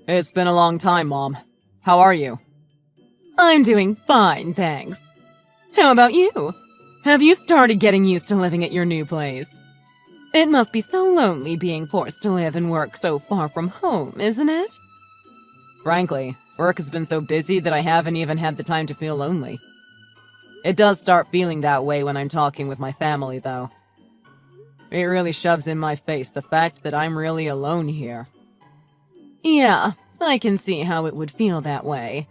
It's been a long time, Mom. How are you? I'm doing fine, thanks. How about you? Have you started getting used to living at your new place? It must be so lonely being forced to live and work so far from home, isn't it? Frankly, work has been so busy that I haven't even had the time to feel lonely. It does start feeling that way when I'm talking with my family, though. It really shoves in my face the fact that I'm really alone here. Yeah, I can see how it would feel that way.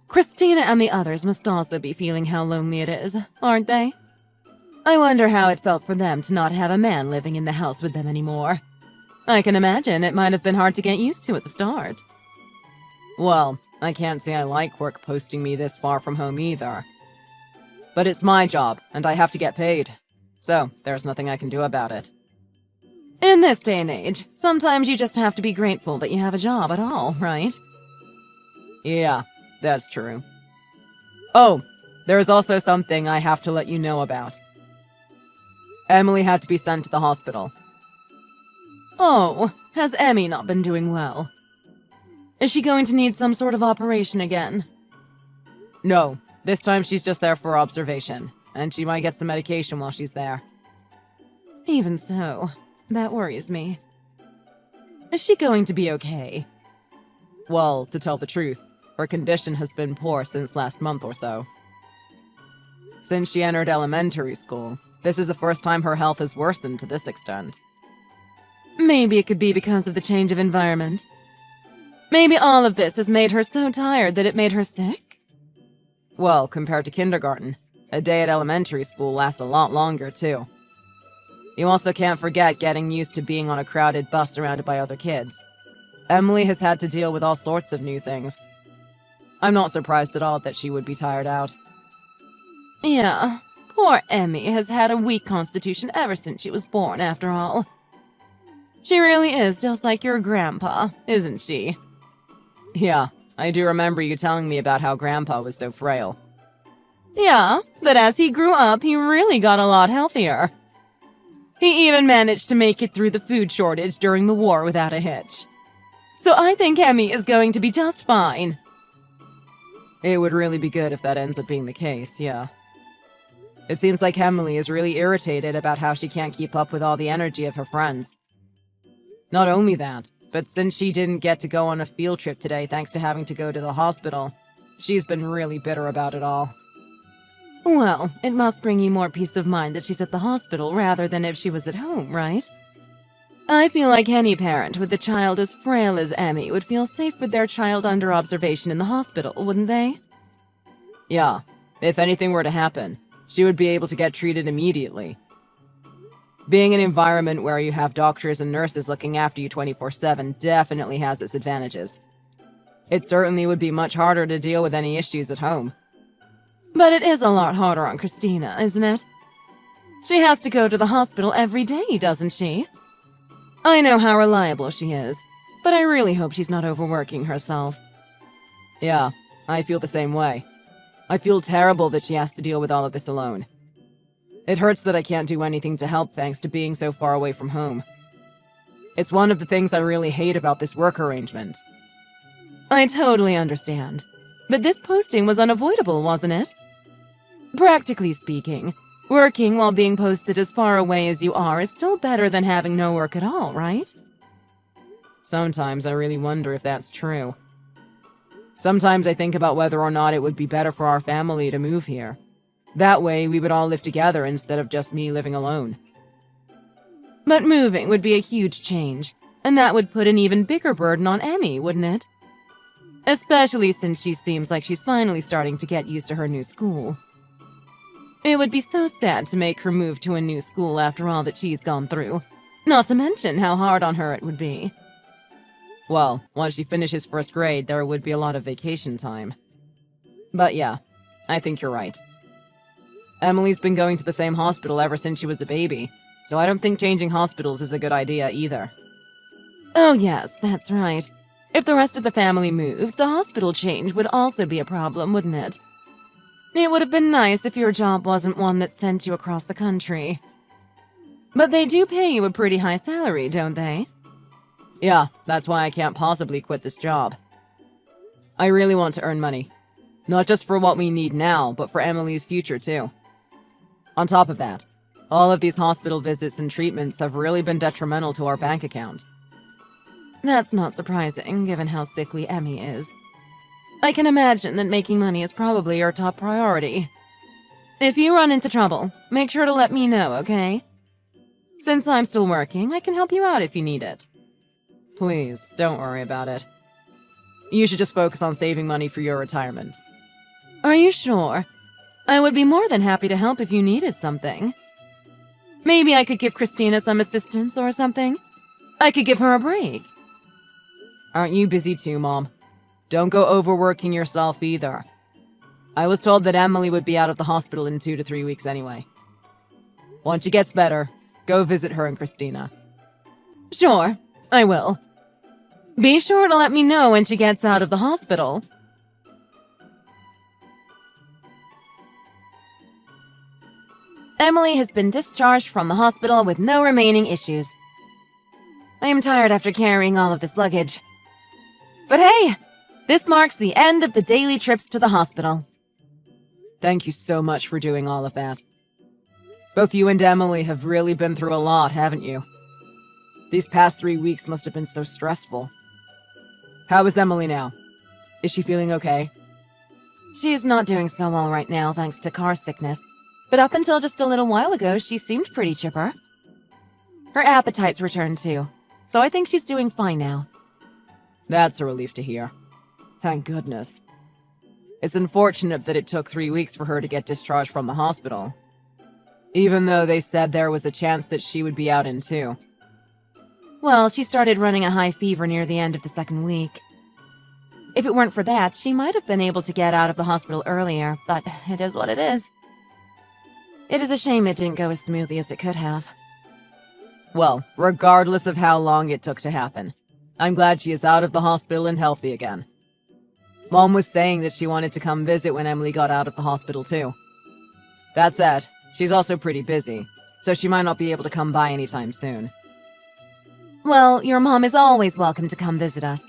Christina and the others must also be feeling how lonely it is, aren't they? I wonder how it felt for them to not have a man living in the house with them anymore. I can imagine it might have been hard to get used to at the start. Well, I can't say I like work posting me this far from home either. But it's my job, and I have to get paid. So, there's nothing I can do about it. In this day and age, sometimes you just have to be grateful that you have a job at all, right? Yeah, that's true. Oh, there's also something I have to let you know about. Emily had to be sent to the hospital. Oh, has Emmy not been doing well? Is she going to need some sort of operation again? No, this time she's just there for observation, and she might get some medication while she's there. Even so, that worries me. Is she going to be okay? Well, to tell the truth, her condition has been poor since last month or so. Since she entered elementary school, this is the first time her health has worsened to this extent. Maybe it could be because of the change of environment. Maybe all of this has made her so tired that it made her sick? Well, compared to kindergarten, a day at elementary school lasts a lot longer, too. You also can't forget getting used to being on a crowded bus surrounded by other kids. Emily has had to deal with all sorts of new things. I'm not surprised at all that she would be tired out. Yeah, poor Emmy has had a weak constitution ever since she was born, after all. She really is just like your grandpa, isn't she? Yeah, I do remember you telling me about how Grandpa was so frail. Yeah, but as he grew up, he really got a lot healthier. He even managed to make it through the food shortage during the war without a hitch. So I think Emmy is going to be just fine. It would really be good if that ends up being the case, yeah. It seems like Emily is really irritated about how she can't keep up with all the energy of her friends. Not only that, but since she didn't get to go on a field trip today thanks to having to go to the hospital, she's been really bitter about it all. Well, it must bring you more peace of mind that she's at the hospital rather than if she was at home, right? I feel like any parent with a child as frail as Emmy would feel safe with their child under observation in the hospital, wouldn't they? Yeah, if anything were to happen, she would be able to get treated immediately. Being in an environment where you have doctors and nurses looking after you 24/7 definitely has its advantages. It certainly would be much harder to deal with any issues at home. But it is a lot harder on Christina, isn't it? She has to go to the hospital every day, doesn't she? I know how reliable she is, but I really hope she's not overworking herself. Yeah, I feel the same way. I feel terrible that she has to deal with all of this alone. It hurts that I can't do anything to help thanks to being so far away from home. It's one of the things I really hate about this work arrangement. I totally understand. But this posting was unavoidable, wasn't it? Practically speaking, working while being posted as far away as you are is still better than having no work at all, right? Sometimes I really wonder if that's true. Sometimes I think about whether or not it would be better for our family to move here. That way, we would all live together instead of just me living alone. But moving would be a huge change, and that would put an even bigger burden on Emmy, wouldn't it? Especially since she seems like she's finally starting to get used to her new school. It would be so sad to make her move to a new school after all that she's gone through, not to mention how hard on her it would be. Well, once she finishes first grade, there would be a lot of vacation time. But yeah, I think you're right. Emily's been going to the same hospital ever since she was a baby, so I don't think changing hospitals is a good idea either. Oh yes, that's right. If the rest of the family moved, the hospital change would also be a problem, wouldn't it? It would have been nice if your job wasn't one that sent you across the country. But they do pay you a pretty high salary, don't they? Yeah, that's why I can't possibly quit this job. I really want to earn money. Not just for what we need now, but for Emily's future too. On top of that, all of these hospital visits and treatments have really been detrimental to our bank account. That's not surprising, given how sickly Emmy is. I can imagine that making money is probably your top priority. If you run into trouble, make sure to let me know, okay? Since I'm still working, I can help you out if you need it. Please, don't worry about it. You should just focus on saving money for your retirement. Are you sure? I would be more than happy to help if you needed something. Maybe I could give Christina some assistance or something. I could give her a break. Aren't you busy too, Mom? Don't go overworking yourself either. I was told that Emily would be out of the hospital in 2 to 3 weeks anyway. Once she gets better, go visit her and Christina. Sure, I will. Be sure to let me know when she gets out of the hospital. Emily has been discharged from the hospital with no remaining issues. I am tired after carrying all of this luggage. But hey, this marks the end of the daily trips to the hospital. Thank you so much for doing all of that. Both you and Emily have really been through a lot, haven't you? These past 3 weeks must have been so stressful. How is Emily now? Is she feeling okay? She is not doing so well right now thanks to car sickness, but up until just a little while ago, she seemed pretty chipper. Her appetite's returned too, so I think she's doing fine now. That's a relief to hear. Thank goodness. It's unfortunate that it took 3 weeks for her to get discharged from the hospital, even though they said there was a chance that she would be out in 2. Well, she started running a high fever near the end of the 2nd week. If it weren't for that, she might have been able to get out of the hospital earlier, but it is what it is. It is a shame it didn't go as smoothly as it could have. Well, regardless of how long it took to happen, I'm glad she is out of the hospital and healthy again. Mom was saying that she wanted to come visit when Emily got out of the hospital too. That said, she's also pretty busy, so she might not be able to come by anytime soon. Well, your mom is always welcome to come visit us.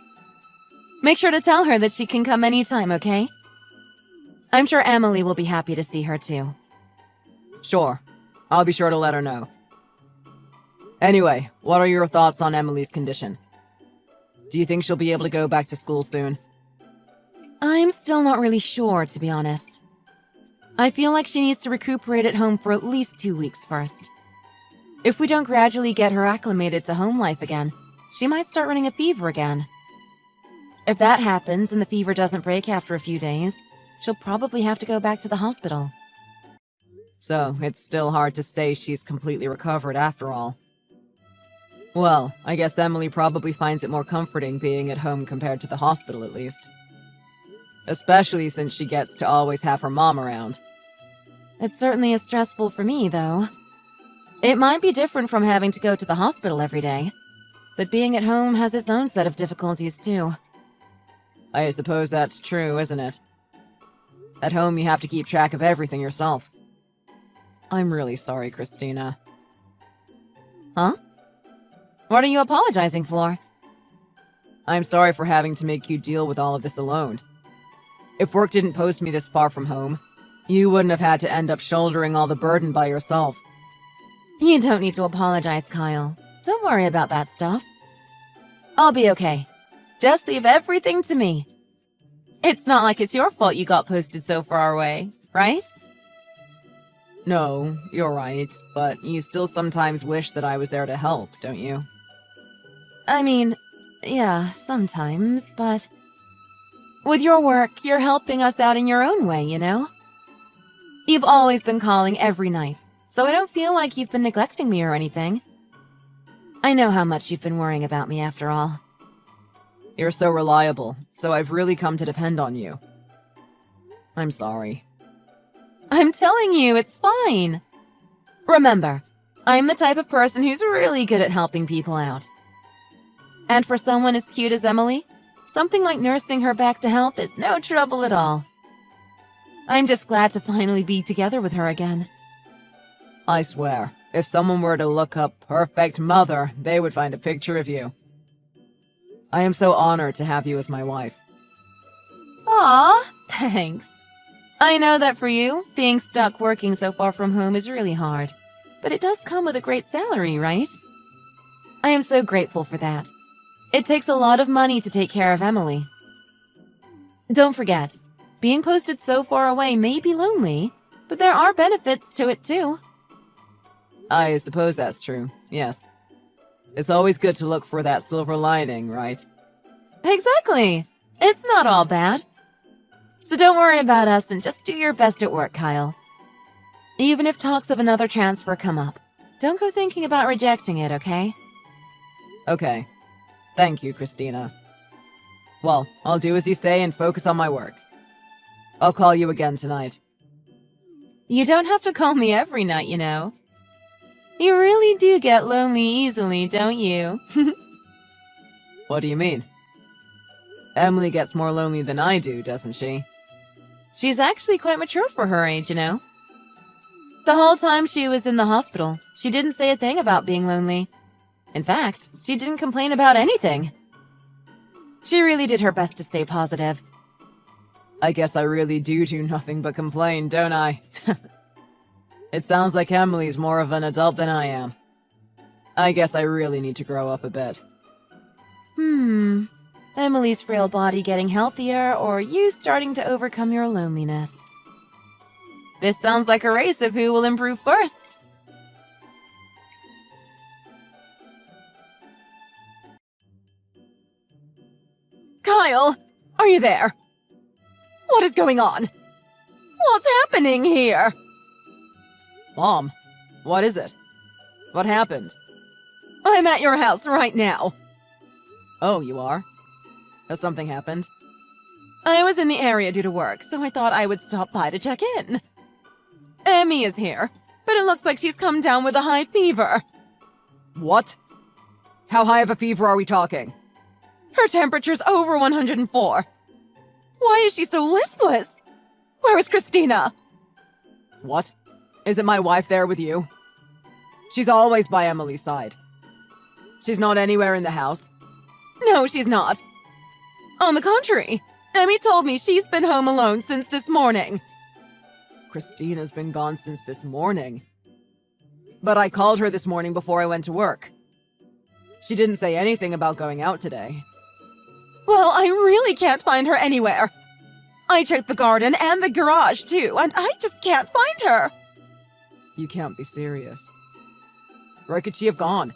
Make sure to tell her that she can come anytime, okay? I'm sure Emily will be happy to see her too. Sure, I'll be sure to let her know. Anyway, what are your thoughts on Emily's condition? Do you think she'll be able to go back to school soon? I'm still not really sure, to be honest. I feel like she needs to recuperate at home for at least 2 weeks first. If we don't gradually get her acclimated to home life again, she might start running a fever again. If that happens and the fever doesn't break after a few days, she'll probably have to go back to the hospital. So, it's still hard to say she's completely recovered after all. Well, I guess Emily probably finds it more comforting being at home compared to the hospital at least. Especially since she gets to always have her mom around. It certainly is stressful for me, though. It might be different from having to go to the hospital every day, but being at home has its own set of difficulties too. I suppose that's true, isn't it? At home you have to keep track of everything yourself. I'm really sorry, Christina. Huh? What are you apologizing for? I'm sorry for having to make you deal with all of this alone. If work didn't post me this far from home, you wouldn't have had to end up shouldering all the burden by yourself. You don't need to apologize, Kyle. Don't worry about that stuff. I'll be okay. Just leave everything to me. It's not like it's your fault you got posted so far away, right? No, you're right, but you still sometimes wish that I was there to help, don't you? I mean, yeah, sometimes, but... with your work, you're helping us out in your own way, you know? You've always been calling every night, so I don't feel like you've been neglecting me or anything. I know how much you've been worrying about me after all. You're so reliable, so I've really come to depend on you. I'm sorry. I'm telling you, it's fine. Remember, I'm the type of person who's really good at helping people out. And for someone as cute as Emily, something like nursing her back to health is no trouble at all. I'm just glad to finally be together with her again. I swear, if someone were to look up perfect mother, they would find a picture of you. I am so honored to have you as my wife. Aw, thanks. I know that for you, being stuck working so far from home is really hard. But it does come with a great salary, right? I am so grateful for that. It takes a lot of money to take care of Emily. Don't forget, being posted so far away may be lonely, but there are benefits to it too. I suppose that's true, yes. It's always good to look for that silver lining, right? Exactly. It's not all bad. So don't worry about us and just do your best at work, Kyle. Even if talks of another transfer come up, don't go thinking about rejecting it, okay? Okay. Thank you, Christina. Well, I'll do as you say and focus on my work. I'll call you again tonight. You don't have to call me every night, you know. You really do get lonely easily, don't you? What do you mean? Emily gets more lonely than I do, doesn't she? She's actually quite mature for her age, you know. The whole time she was in the hospital, she didn't say a thing about being lonely. In fact, she didn't complain about anything. She really did her best to stay positive. I guess I really do nothing but complain, don't I? It sounds like Emily's more of an adult than I am. I guess I really need to grow up a bit. Emily's frail body getting healthier, or you starting to overcome your loneliness? This sounds like a race of who will improve first. Kyle, are you there? What is going on? What's happening here? Mom, what is it? What happened? I'm at your house right now. Oh, you are? Has something happened? I was in the area due to work, so I thought I would stop by to check in. Emmy is here, but it looks like she's come down with a high fever. What? How high of a fever are we talking? Her temperature's over 104. Why is she so listless? Where is Christina? What? Isn't my wife there with you? She's always by Emily's side. She's not anywhere in the house. No, she's not. On the contrary, Emmy told me she's been home alone since this morning. Christina's been gone since this morning. But I called her this morning before I went to work. She didn't say anything about going out today. Well, I really can't find her anywhere. I checked the garden and the garage, too, and I just can't find her. You can't be serious. Where could she have gone?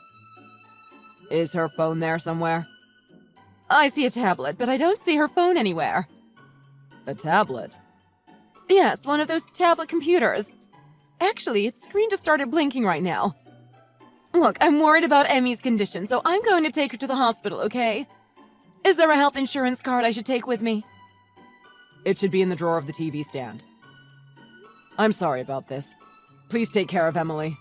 Is her phone there somewhere? I see a tablet, but I don't see her phone anywhere. A tablet? Yes, one of those tablet computers. Actually, its screen just started blinking right now. Look, I'm worried about Emmy's condition, so I'm going to take her to the hospital, okay? Is there a health insurance card I should take with me? It should be in the drawer of the TV stand. I'm sorry about this. Please take care of Emily.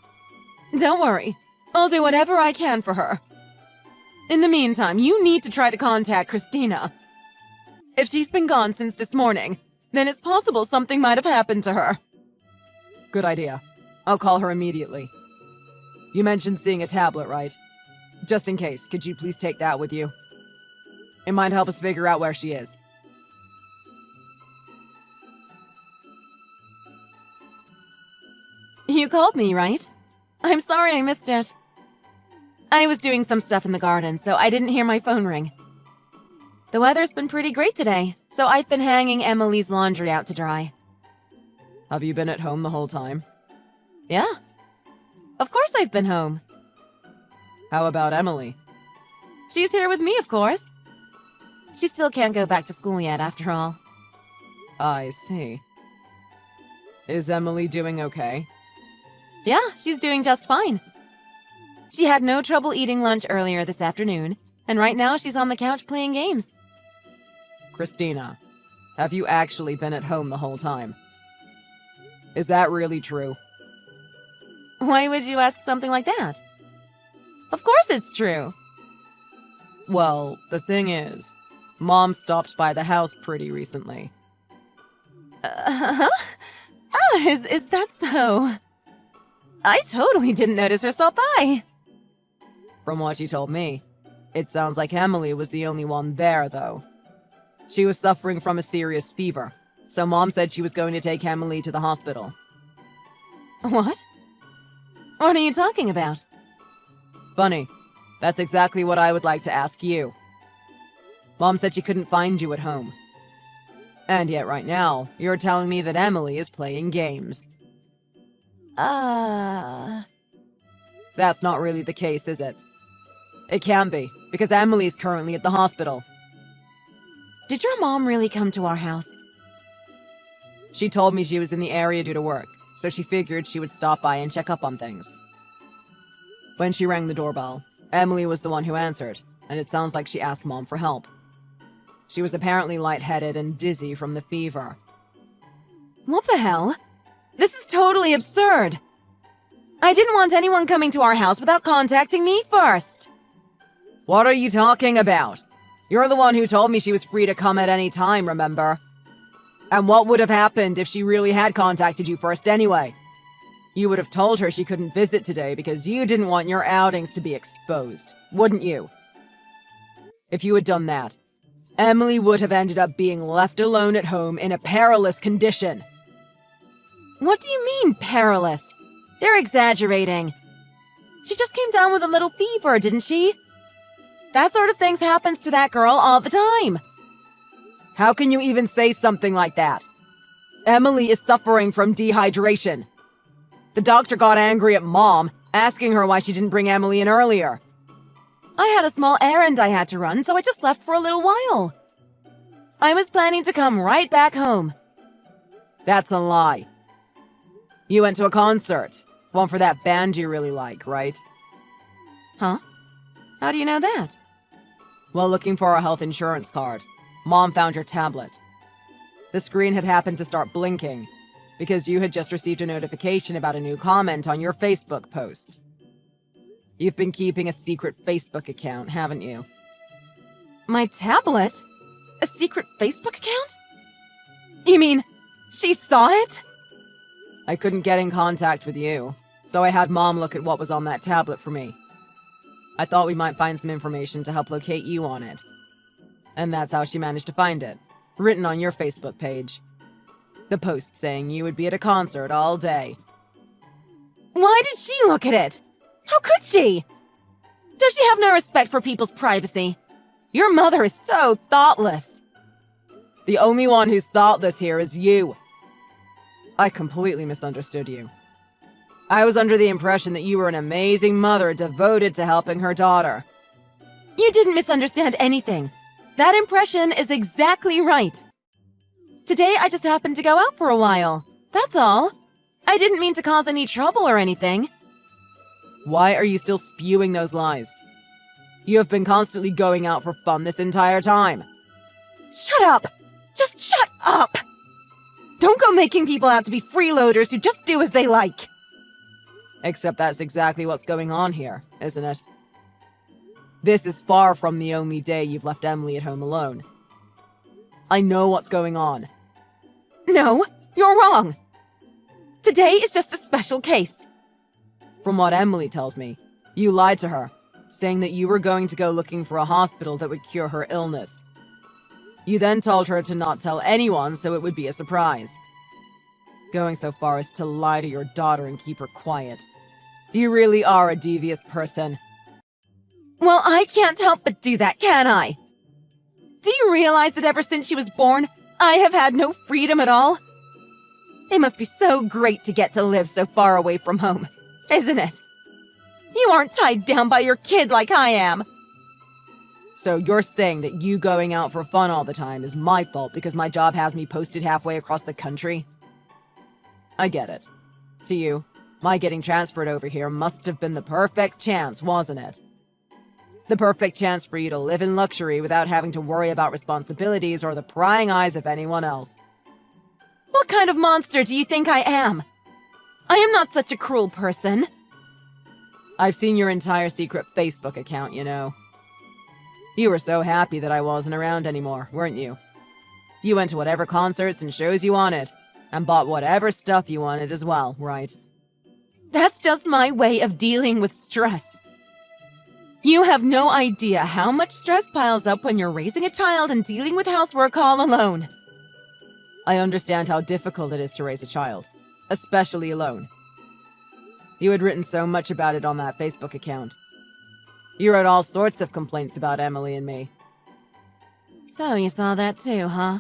Don't worry. I'll do whatever I can for her. In the meantime, you need to try to contact Christina. If she's been gone since this morning, then it's possible something might have happened to her. Good idea. I'll call her immediately. You mentioned seeing a tablet, right? Just in case, could you please take that with you? It might help us figure out where she is. You called me, right? I'm sorry I missed it. I was doing some stuff in the garden, so I didn't hear my phone ring. The weather's been pretty great today, so I've been hanging Emily's laundry out to dry. Have you been at home the whole time? Yeah. Of course I've been home. How about Emily? She's here with me, of course. She still can't go back to school yet, after all. I see. Is Emily doing okay? Yeah, she's doing just fine. She had no trouble eating lunch earlier this afternoon, and right now she's on the couch playing games. Christina, have you actually been at home the whole time? Is that really true? Why would you ask something like that? Of course it's true. Well, the thing is, Mom stopped by the house pretty recently. Huh? Is that so? I totally didn't notice her stop by. From what she told me, It sounds like Emily was the only one there, though. She was suffering from a serious fever, so Mom said she was going to take Emily to the hospital. What? What are you talking about? Funny. That's exactly what I would like to ask you. Mom said she couldn't find you at home. And yet right now, you're telling me that Emily is playing games. That's not really the case, is it? It can be, because Emily's currently at the hospital. Did your mom really come to our house? She told me she was in the area due to work, so she figured she would stop by and check up on things. When she rang the doorbell, Emily was the one who answered, and it sounds like she asked Mom for help. She was apparently lightheaded and dizzy from the fever. What the hell? This is totally absurd! I didn't want anyone coming to our house without contacting me first! What are you talking about? You're the one who told me she was free to come at any time, remember? And what would have happened if she really had contacted you first anyway? You would have told her she couldn't visit today because you didn't want your outings to be exposed, wouldn't you? If you had done that, Emily would have ended up being left alone at home in a perilous condition. What do you mean, perilous? They're exaggerating. She just came down with a little fever, didn't she? That sort of thing happens to that girl all the time. How can you even say something like that? Emily is suffering from dehydration. The doctor got angry at Mom, asking her why she didn't bring Emily in earlier. I had a small errand I had to run, so I just left for a little while. I was planning to come right back home. That's a lie. You went to a concert. One for that band you really like, right? Huh? How do you know that? While looking for a health insurance card, Mom found your tablet. The screen had happened to start blinking because you had just received a notification about a new comment on your Facebook post. You've been keeping a secret Facebook account, haven't you? My tablet? A secret Facebook account? You mean, she saw it? I couldn't get in contact with you, so I had Mom look at what was on that tablet for me. I thought we might find some information to help locate you on it. And that's how she managed to find it, written on your Facebook page. The post saying you would be at a concert all day. Why did she look at it? How could she? Does she have no respect for people's privacy? Your mother is so thoughtless. The only one who's thoughtless here is you. I completely misunderstood you. I was under the impression that you were an amazing mother devoted to helping her daughter. You didn't misunderstand anything. That impression is exactly right. Today I just happened to go out for a while. That's all. I didn't mean to cause any trouble or anything. Why are you still spewing those lies? You have been constantly going out for fun this entire time. Shut up! Just shut up! Don't go making people out to be freeloaders who just do as they like. Except that's exactly what's going on here, isn't it? This is far from the only day you've left Emily at home alone. I know what's going on. No, you're wrong. Today is just a special case. From what Emily tells me, you lied to her, saying that you were going to go looking for a hospital that would cure her illness. You then told her to not tell anyone so it would be a surprise. Going so far as to lie to your daughter and keep her quiet. You really are a devious person. Well, I can't help but do that, can I? Do you realize that ever since she was born, I have had no freedom at all? It must be so great to get to live so far away from home, isn't it? You aren't tied down by your kid like I am. So you're saying that you going out for fun all the time is my fault because my job has me posted halfway across the country? I get it. To you, my getting transferred over here must have been the perfect chance, wasn't it? The perfect chance for you to live in luxury without having to worry about responsibilities or the prying eyes of anyone else. What kind of monster do you think I am? I am not such a cruel person. I've seen your entire secret Facebook account, you know. You were so happy that I wasn't around anymore, weren't you? You went to whatever concerts and shows you wanted, and bought whatever stuff you wanted as well, right? That's just my way of dealing with stress. You have no idea how much stress piles up when you're raising a child and dealing with housework all alone. I understand how difficult it is to raise a child, especially alone. You had written so much about it on that Facebook account. You wrote all sorts of complaints about Emily and me. So you saw that too, huh?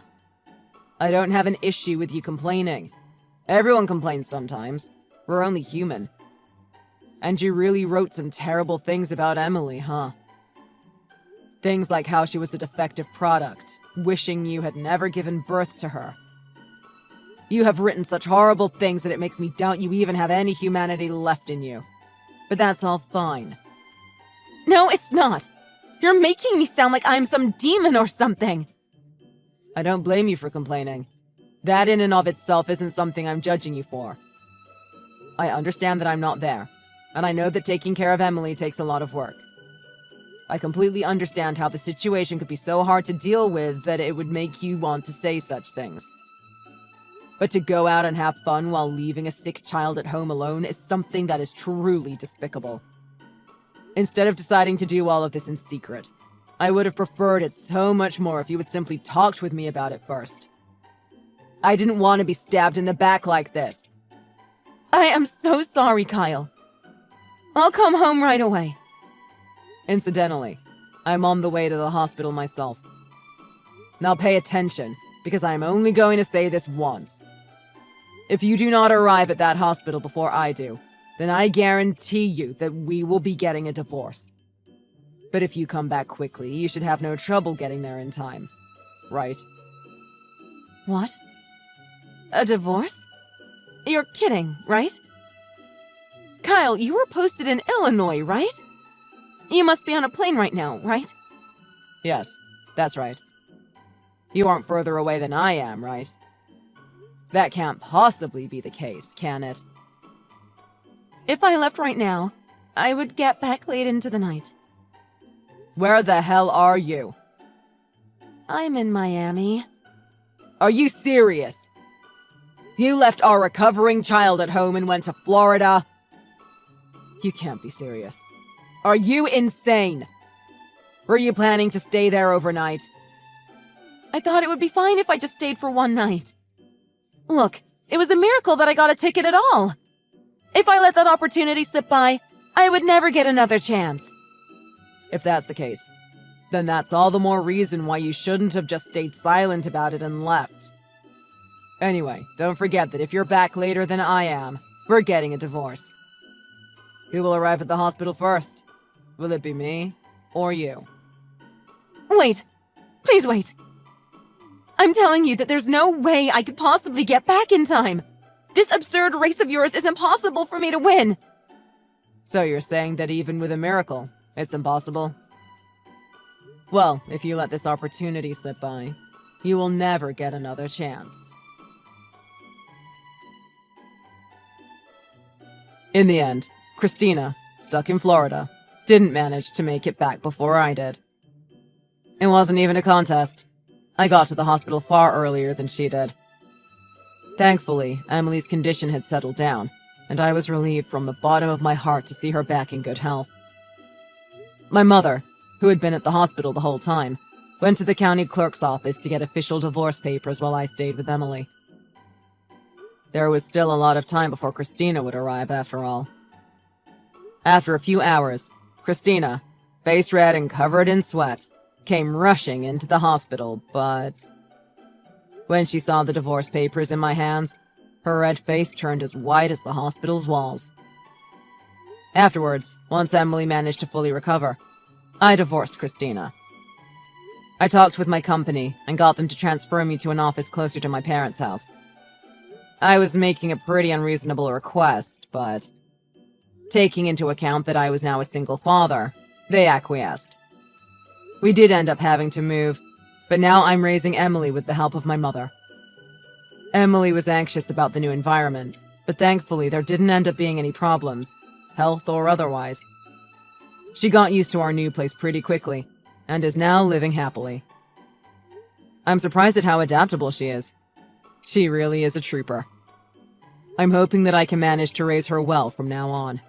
I don't have an issue with you complaining. Everyone complains sometimes. We're only human. And you really wrote some terrible things about Emily, huh? Things like how she was a defective product, wishing you had never given birth to her. You have written such horrible things that it makes me doubt you even have any humanity left in you. But that's all fine. No, it's not. You're making me sound like I'm some demon or something. I don't blame you for complaining. That in and of itself isn't something I'm judging you for. I understand that I'm not there, and I know that taking care of Emily takes a lot of work. I completely understand how the situation could be so hard to deal with that it would make you want to say such things. But to go out and have fun while leaving a sick child at home alone is something that is truly despicable. Instead of deciding to do all of this in secret, I would have preferred it so much more if you had simply talked with me about it first. I didn't want to be stabbed in the back like this. I am so sorry, Kyle. I'll come home right away. Incidentally, I'm on the way to the hospital myself. Now pay attention, because I'm only going to say this once. If you do not arrive at that hospital before I do, then I guarantee you that we will be getting a divorce. But if you come back quickly, you should have no trouble getting there in time. Right? What? A divorce? You're kidding, right? Kyle, you were posted in Illinois, right? You must be on a plane right now, right? Yes, that's right. You aren't further away than I am, right? That can't possibly be the case, can it? If I left right now, I would get back late into the night. Where the hell are you? I'm in Miami. Are you serious? You left our recovering child at home and went to Florida? You can't be serious. Are you insane? Were you planning to stay there overnight? I thought it would be fine if I just stayed for one night. Look, it was a miracle that I got a ticket at all. If I let that opportunity slip by, I would never get another chance. If that's the case, then that's all the more reason why you shouldn't have just stayed silent about it and left. Anyway, don't forget that if you're back later than I am, we're getting a divorce. Who will arrive at the hospital first? Will it be me or you? Wait. Please wait. I'm telling you that there's no way I could possibly get back in time. This absurd race of yours is impossible for me to win. So you're saying that even with a miracle, it's impossible? Well, if you let this opportunity slip by, you will never get another chance. In the end, Christina, stuck in Florida, didn't manage to make it back before I did. It wasn't even a contest. I got to the hospital far earlier than she did. Thankfully, Emily's condition had settled down, and I was relieved from the bottom of my heart to see her back in good health. My mother, who had been at the hospital the whole time, went to the county clerk's office to get official divorce papers while I stayed with Emily. There was still a lot of time before Christina would arrive, after all. After a few hours, Christina, face red and covered in sweat, came rushing into the hospital, but when she saw the divorce papers in my hands, her red face turned as white as the hospital's walls. Afterwards, once Emily managed to fully recover, I divorced Christina. I talked with my company and got them to transfer me to an office closer to my parents' house. I was making a pretty unreasonable request, but taking into account that I was now a single father, they acquiesced. We did end up having to move, but now I'm raising Emily with the help of my mother. Emily was anxious about the new environment, but thankfully there didn't end up being any problems, health or otherwise. She got used to our new place pretty quickly, and is now living happily. I'm surprised at how adaptable she is. She really is a trooper. I'm hoping that I can manage to raise her well from now on.